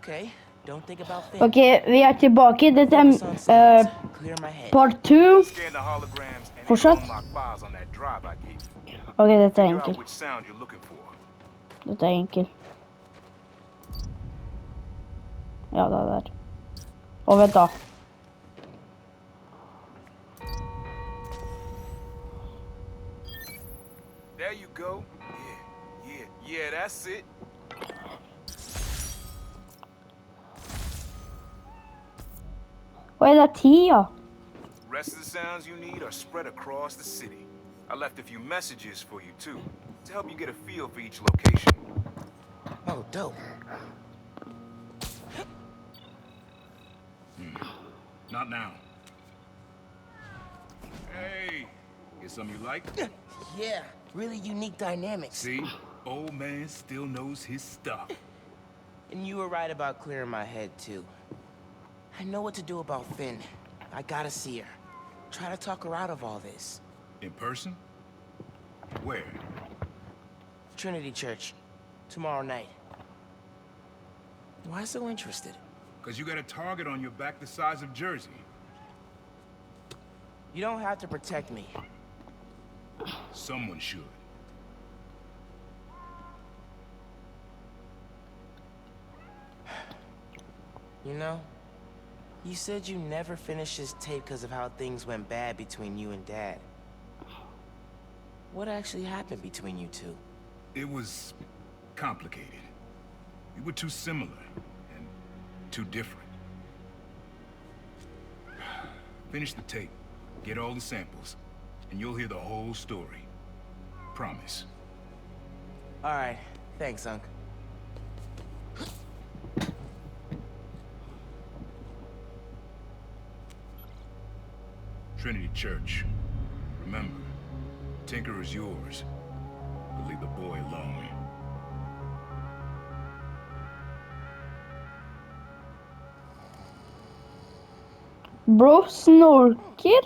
Okay, don't think about Finn. Okej, vi är tillbaka. Det Focus on är sounds. Clear my head. part 2. Scan the holograms and Fortsätt. unlock files on that drive I gave you. Okej, det är Figure out enkelt. which sound you're looking for. Det är enkelt. Ja, det är där. Och vänta. There you go. Yeah, that's it. Vad är det 10? Rest of the sounds you need are spread across the city. I left a few messages for you too, to help you get a feel for each location. Oh, dope. Not now. Hey, get something you like? Yeah, really unique dynamics. See, old man still knows his stuff. And you were right about clearing my head, too. I know what to do about Finn. I gotta see her. Try to talk her out of all this. In person? Where? Trinity Church. Tomorrow night. Why so interested? Because you got a target on your back the size of Jersey. You don't have to protect me. Someone should. You know, you said you never finished this tape because of how things went bad between you and Dad. What actually happened between you two? It was complicated. We were too similar and too different. Finish the tape, get all the samples, and you'll hear the whole story. Promise. All right, thanks, Unc. Trinity Church. Remember, Tinker is yours, but leave the boy alone. Bro, snorker?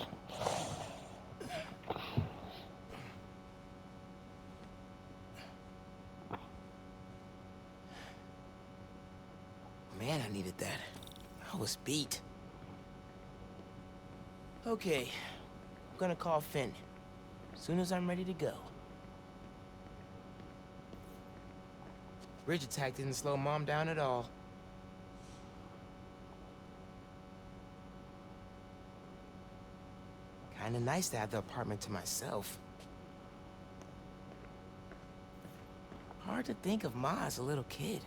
Man, I needed that. I was beat. Okay, I'm gonna call Finn. As soon as I'm ready to go. Bridge attack didn't slow Mom down at all. Kinda nice to have the apartment to myself. Hard to think of Ma as a little kid.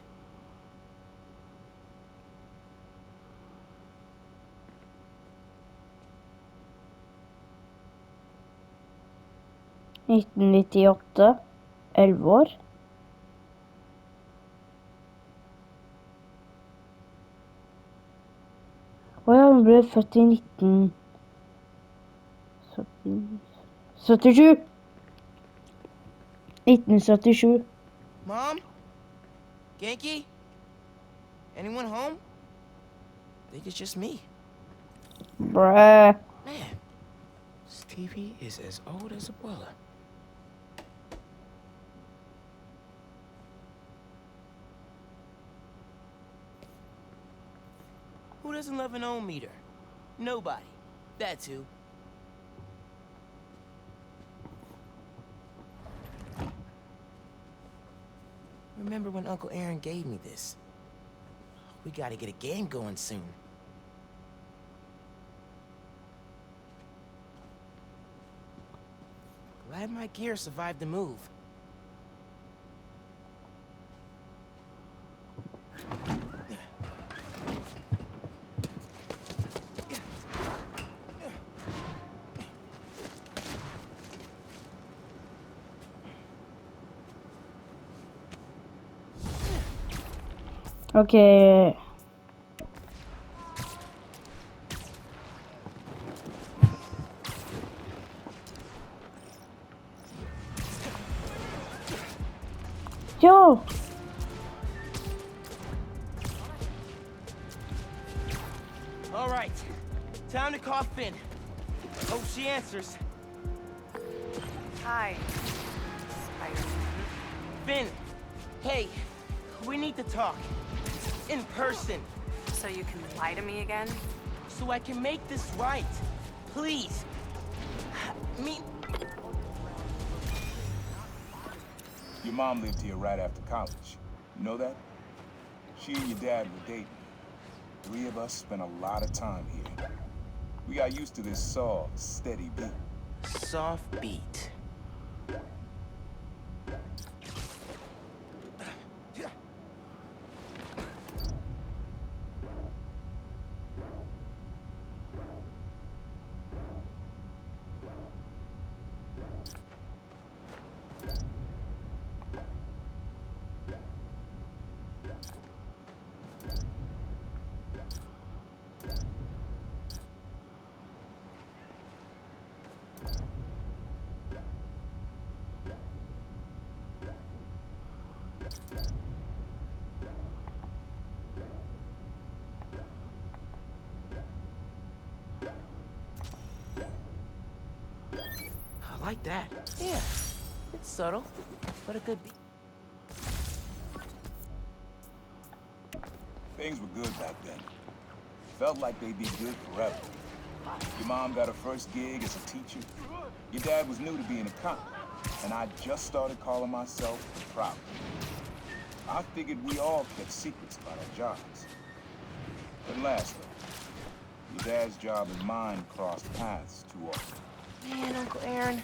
–1998. 11 år. Och jag blev född i 1977. 1977. Mom? Genki? Anyone home? I think it's just me. Bruh. Man, Stevie is as old as Abuela. Who doesn't love an ohm meter? Nobody. That's who. Remember when Uncle Aaron gave me this? We gotta get a game going soon. Glad my gear survived the move. Okej. Ja. All right, time to call Finn. Hope she answers. Hi, Spider. Finn, hey, we need to talk. in person. So you can lie to me again? So I can make this right. Please. Me. Your mom lived here right after college. You know that? She and your dad were dating. 3 of us spent a lot of time here. We got used to this soft, steady beat. Soft beat. I like that. Yeah, it's subtle, but a good beat. Things were good back then. Felt like they'd be good forever. Your mom got her first gig as a teacher. Your dad was new to being a cop, and I just started calling myself the prop. I figured we all kept secrets about our jobs. Didn't last, though. Your dad's job and mine crossed paths too often. Man, Uncle Aaron,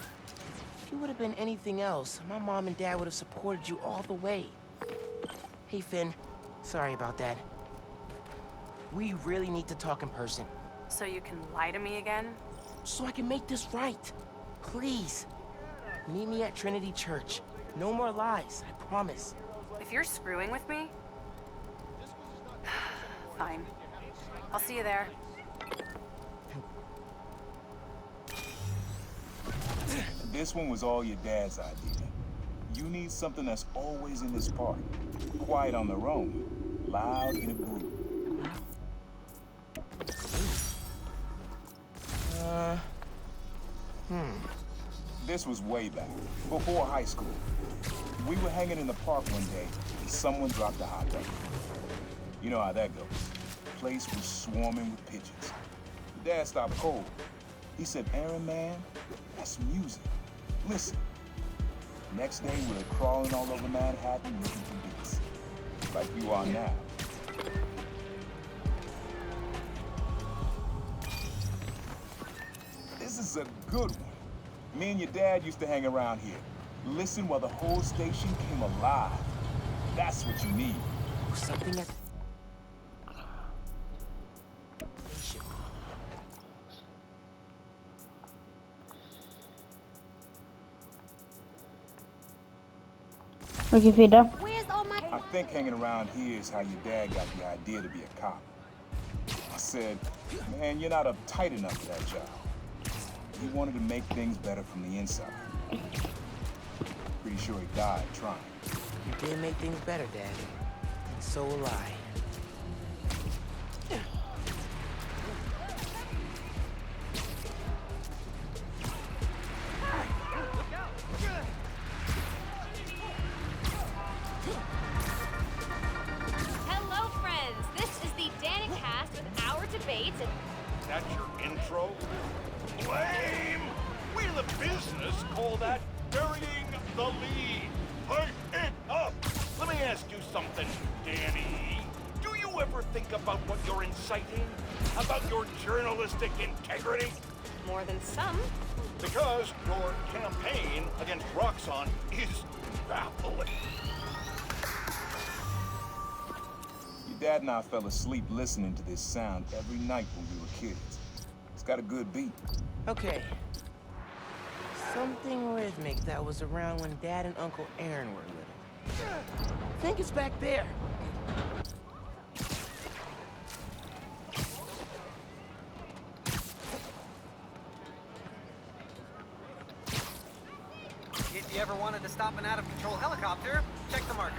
if you would have been anything else, my mom and dad would have supported you all the way. Hey, Finn, sorry about that. We really need to talk in person. So you can lie to me again? So I can make this right. Please. Meet me at Trinity Church. No more lies, I promise. If you're screwing with me... Fine. I'll see you there. This one was all your dad's idea. You need something that's always in this park. Quiet on their own, loud in a group. This was way back, before high school. We were hanging in the park one day, and someone dropped a hot dog. You know how that goes. The place was swarming with pigeons. Dad stopped cold. He said, "Aaron, man, that's music. Listen." Next day, we were crawling all over Manhattan looking for beats. Like you are now. This is a good one. Me and your dad used to hang around here. Listen while the whole station came alive. That's what you need. Something at... Vilken fidda? I think hanging around here is how your dad got the idea to be a cop. I said, "Man, you're not uptight enough for that job." He wanted to make things better from the inside. Pretty sure he died trying. You did make things better, Dad. And so will I. Hello, friends. This is the Danicast with our debates and... That's your intro? Lame! We in the business call that burying the lead. Pipe it up! Let me ask you something, Danny. Do you ever think about what you're inciting? About your journalistic integrity? more than some. Because your campaign against Roxxon is baffling. Your dad and I fell asleep listening to this sound every night when we were kids. It's got a good beat. Okay. Something rhythmic that was around when Dad and Uncle Aaron were little. I think it's back there. If you ever wanted to stop an out-of-control helicopter, check the marker.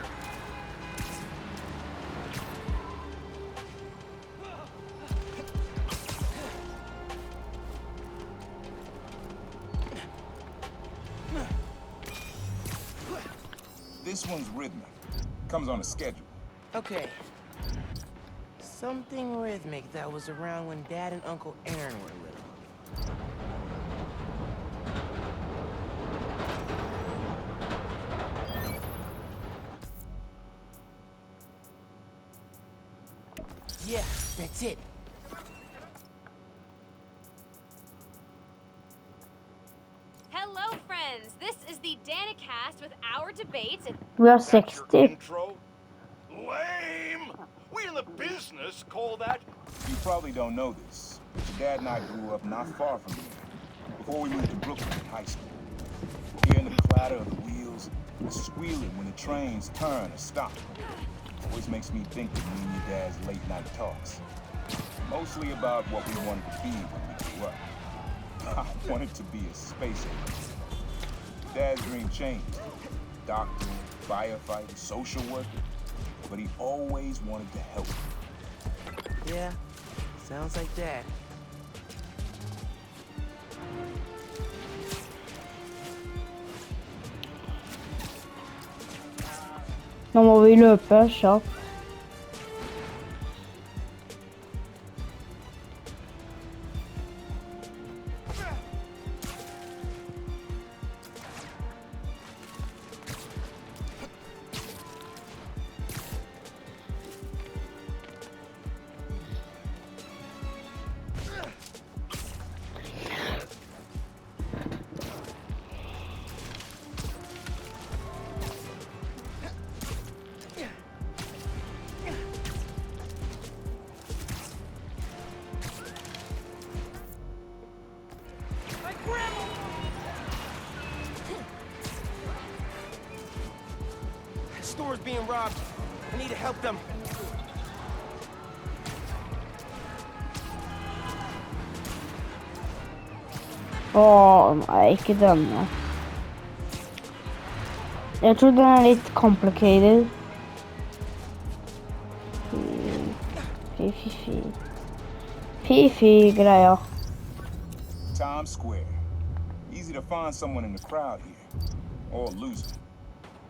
This one's rhythmic. Comes on a schedule. Okay. Something rhythmic that was around when Dad and Uncle Aaron were little. Yeah, that's it. Hello, friends. This is the Danicast with our debates and We are That's your 60. intro? Lame! We in the business call that You probably don't know this, but your dad and I grew up not far from here, before we moved to Brooklyn in high school. Hearing the clatter of the wheels, the squealing when the trains turn or stop, always makes me think of me and your dad's late night talks. Mostly about what we wanted to be when we grew up. I wanted to be a space agent. Dad's dream changed. Doctor, firefighter, social worker. But he always wanted to help. Yeah, sounds like Dad. Nå må vi løpe kjapt. Store's being robbed. I need to help them. Nei, ikke denne. Jeg tror den litt complicated. Fy-fy-greier. Times Square. Easy to find someone in the crowd here. Or a loser.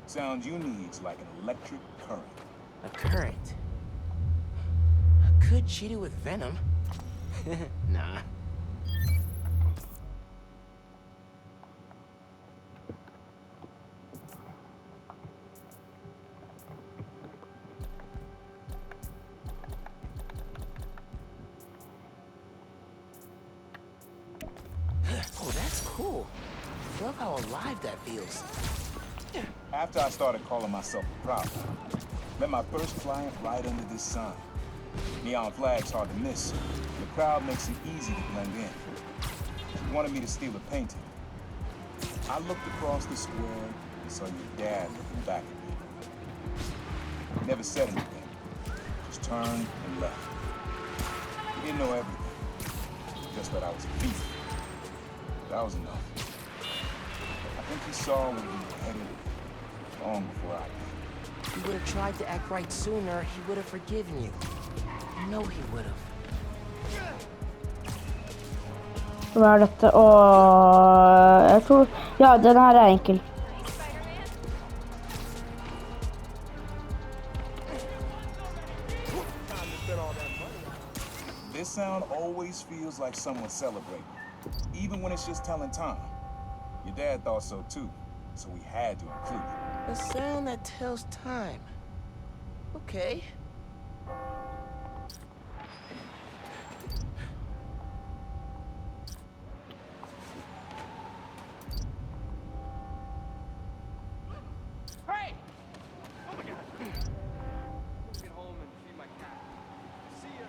Sounds you need's like an electric current. A current? I could cheat it with venom. Nah. Oh, that's cool. I love how alive that feels. After I started calling myself a problem, met my first client right under this sign. Neon flag's hard to miss. The crowd makes it easy to blend in. She wanted me to steal a painting. I looked across the square and saw your dad looking back at me. Never said anything. Just turned and left. He didn't know everything. Just that I was a thief. That was enough. I think he saw where we were headed long before I did. If he would have tried to act right sooner, he would have forgiven you. I know he would have. Hva er dette? Jeg tror... Ja, den her er enkel. This sound always feels like someone celebrating, even when it's just telling time. Your dad thought so too, so we had to include it. A sound that tells time. Okay. Hey! Oh my God! Get home and feed my cat. See ya.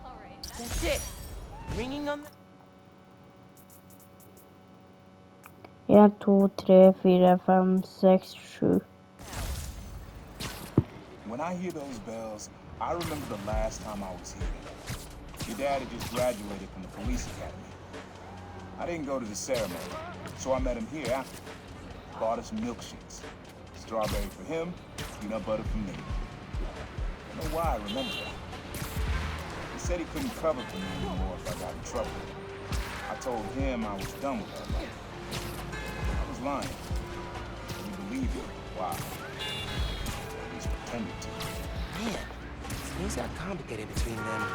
all right. That's it. Ringing on the... 1, 2, 3, 4, 5, 6, 7. When I hear those bells, I remember the last time I was here. Your dad had just graduated from the police academy. I didn't go to the ceremony, so I met him here after. Bought us milkshakes. Strawberry for him, peanut butter for me. I don't know why I remember that. He said he couldn't cover for me anymore if I got in trouble. I told him I was done with that life. I was lying. He believed it. Why? At least pretended to. Man, things got complicated between them.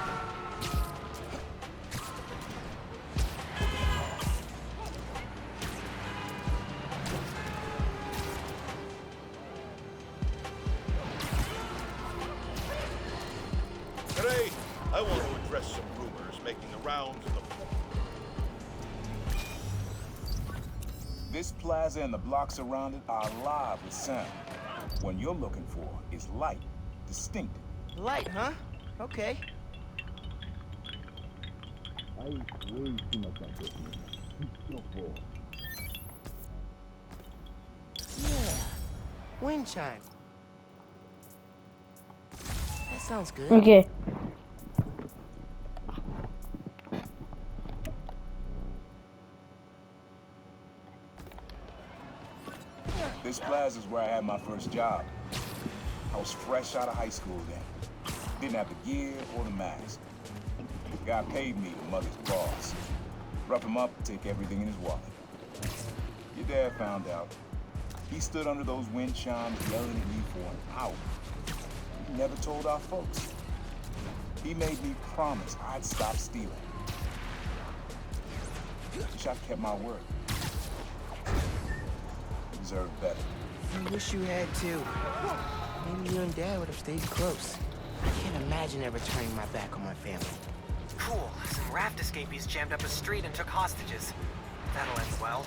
Today, I want to address some rumors making the rounds in the... This plaza and the blocks around it are alive with sound. What you're looking for is light, distinct. Light, huh? Okay. I eat way too much like this, man. I'm so full. Yeah. Wind chime. That sounds good. Okay. This plaza is where I had my first job. I was fresh out of high school then. Didn't have the gear or the mask. The guy paid me to mother's boss. Rough him up, take everything in his wallet. Your dad found out. He stood under those wind chimes yelling at me for an hour. He never told our folks. He made me promise I'd stop stealing. Wish I'd kept my word. Deserved better. I wish you had too. Maybe you and Dad would have stayed close. I can't imagine ever turning my back on my family. Cool. Some raft escapees jammed up a street and took hostages. That'll end well.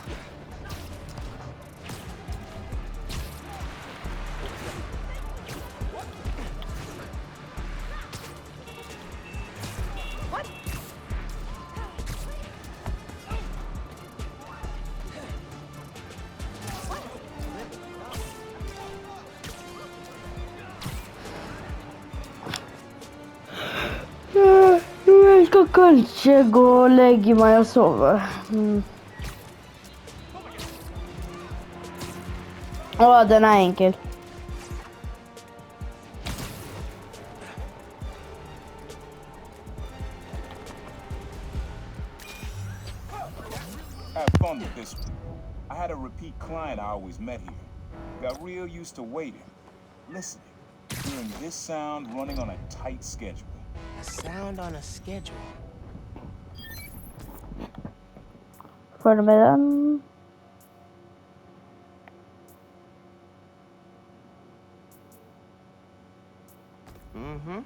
Jag ska kanske gå och lägga mig och sova. Åh, den är enkel. Have fun with this one. I had a repeat client I always met here. Got real used to waiting, listening, hearing this sound running on a tight schedule. A sound on a schedule. Följ med den. Mm-hmm.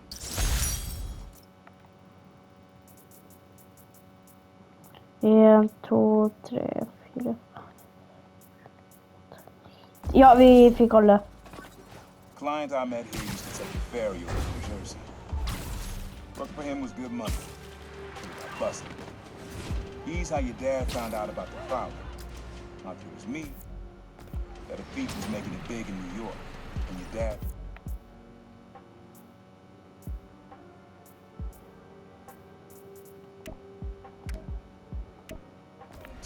En, två, tre, fyra. Ja, vi fick hålla. Client I met here used to take the ferry over to New Jersey. Work for him was good money. Busted. He's how your dad found out about the problem. Not if it was me. That a thief was making it big in New York. And your dad...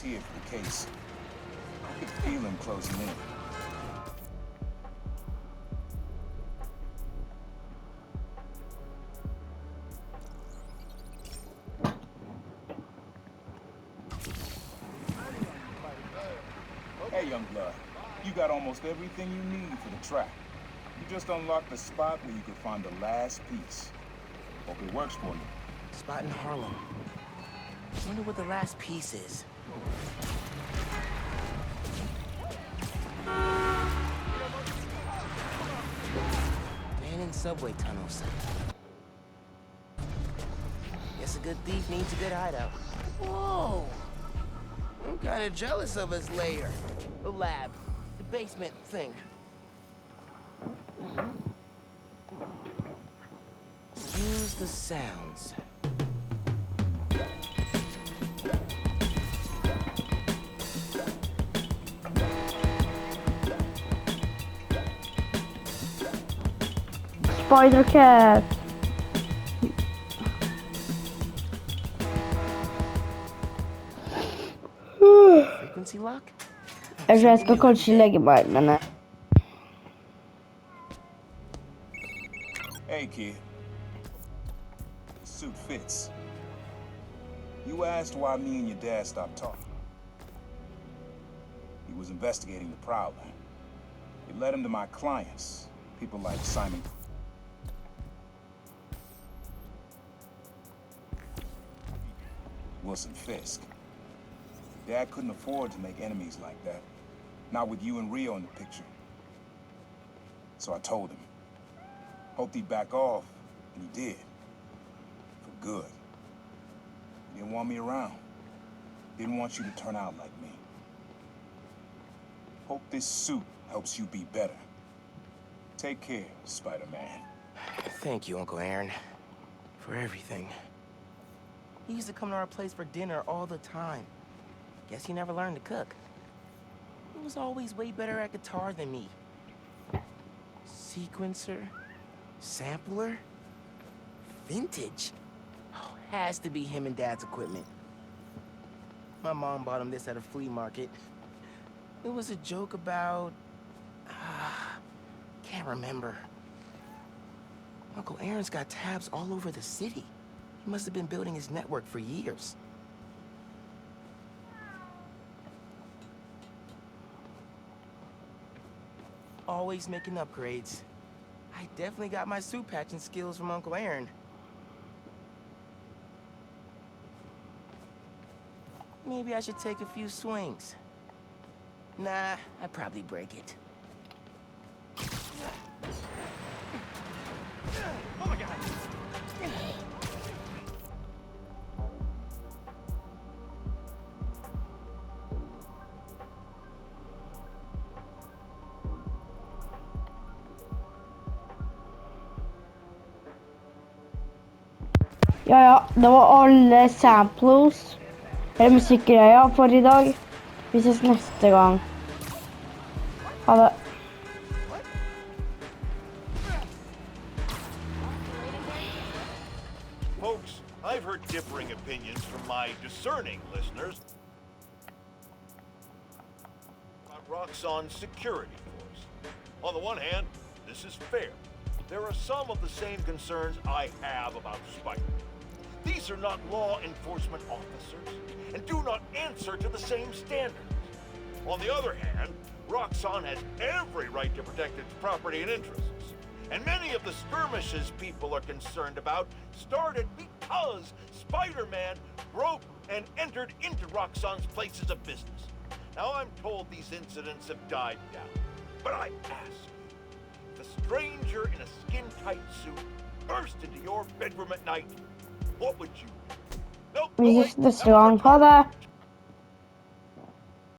volunteered for the case. I could feel him closing in. Hey, young blood, you got almost everything you need for the track. You just unlocked the spot where you could find the last piece. Hope it works for you. Spot in Harlem. Wonder what the last piece is. Man in subway tunnels. Guess a good thief needs a good hideout. Whoa! I'm kind of jealous of his lair. The lab. The basement thing. Use the sounds. Spider cat. Frequency lock? Jag ska kanske lägga mig, men Hey, kid. The suit fits. You asked why me and your dad stopped talking. He was investigating the Prowler. It led him to my clients, people like Simon. Wilson Fisk. Dad couldn't afford to make enemies like that. Not with you and Rio in the picture. So I told him. Hoped he'd back off, and he did. For good. He didn't want me around. Didn't want you to turn out like me. Hope this suit helps you be better. Take care, Spider-Man. Thank you, Uncle Aaron, for everything. He used to come to our place for dinner all the time. Guess he never learned to cook. He was always way better at guitar than me. Sequencer? Sampler? Vintage? Oh, has to be him and Dad's equipment. My mom bought him this at a flea market. It was a joke about... can't remember. Uncle Aaron's got tabs all over the city. He must have been building his network for years. Always making upgrades. I definitely got my suit patching skills from Uncle Aaron. Maybe I should take a few swings. Nah, I'd probably break it. Oh my God! Ja, ja, det var alle samples. Eller musikkgreier for i dag. Vi ses neste gang. Ha det. Folks, I've heard differing opinions from my discerning listeners about Roxxon's security force. On the one hand, this is fair. There are some of the same concerns I have about Spider. These are not law enforcement officers and do not answer to the same standards. On the other hand, Roxxon has every right to protect its property and interests. And many of the skirmishes people are concerned about started because Spider-Man broke and entered into Roxxon's places of business. Now I'm told these incidents have died down, but I ask, if a stranger in a skin-tight suit burst into your bedroom at night, what would you do? Nope. Vi ses neste gang. Ha det.